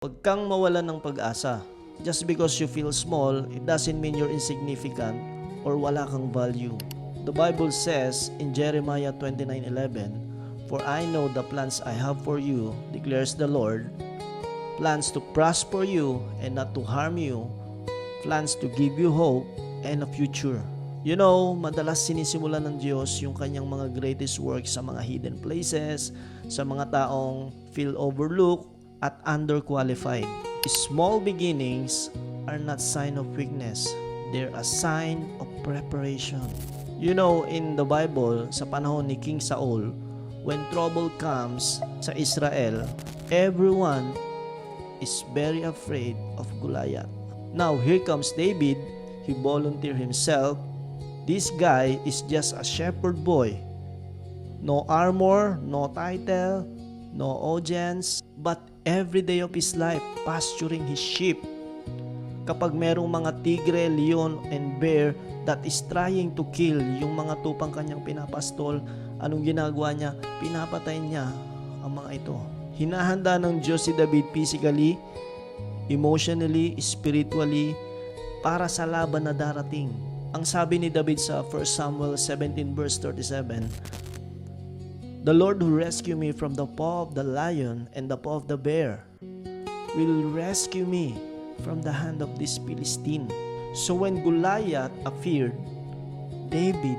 Huwag kang mawalan ng pag-asa. Just because you feel small, it doesn't mean you're insignificant or wala kang value. The Bible says in Jeremiah 29:11, "For I know the plans I have for you, declares the Lord, plans to prosper you and not to harm you, plans to give you hope and a future." You know, madalas sinisimulan ng Diyos yung kanyang mga greatest works sa mga hidden places, sa mga taong feel overlooked at underqualified. Small beginnings are not sign of weakness. They're a sign of preparation. You know, in the Bible, sa panahon ni King Saul, when trouble comes sa Israel, everyone is very afraid of Goliath. Now, here comes David. He volunteered himself. This guy is just a shepherd boy. No armor, no title, no audience, but every day of his life, pasturing his sheep. Kapag merong mga tigre, leon, and bear that is trying to kill yung mga tupang kanyang pinapastol, anong ginagawa niya? Pinapatay niya ang mga ito. Hinahanda ng Diyos si David physically, emotionally, spiritually, para sa laban na darating. Ang sabi ni David sa 1 Samuel 17 verse 37, "The Lord who rescued me from the paw of the lion and the paw of the bear will rescue me from the hand of this Philistine." So when Goliath appeared, David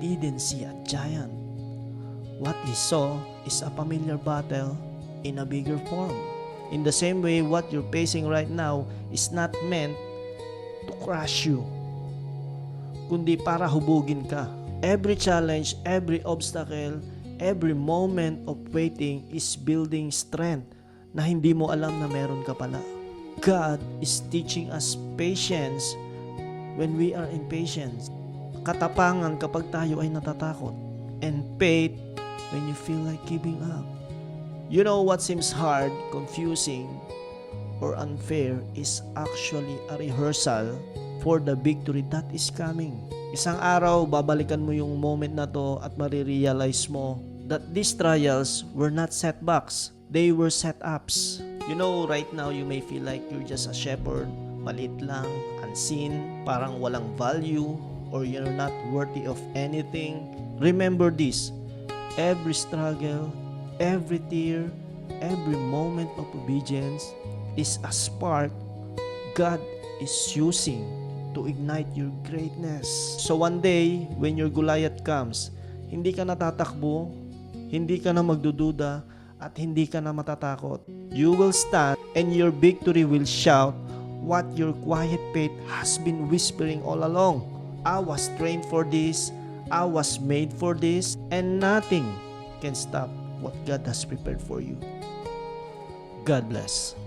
didn't see a giant. What he saw is a familiar battle in a bigger form. In the same way, what you're facing right now is not meant to crush you, kundi para hubugin ka. Every challenge, every obstacle, every moment of waiting is building strength na hindi mo alam na meron ka pala. God is teaching us patience when we are impatient. Katapangan kapag tayo ay natatakot. And faith when you feel like giving up. You know what seems hard, confusing, or unfair is actually a rehearsal for the victory that is coming. Isang araw, babalikan mo yung moment na to at marirealize mo that these trials were not setbacks, they were setups. You know, right now you may feel like you're just a shepherd, maliit lang, unseen, parang walang value, or you're not worthy of anything. Remember this, every struggle, every tear, every moment of obedience is a spark God is using to ignite your greatness. So one day, when your Goliath comes, hindi ka natatakbo, hindi ka na magdududa, at hindi ka na matatakot. You will stand and your victory will shout what your quiet faith has been whispering all along. I was trained for this, I was made for this, and nothing can stop what God has prepared for you. God bless.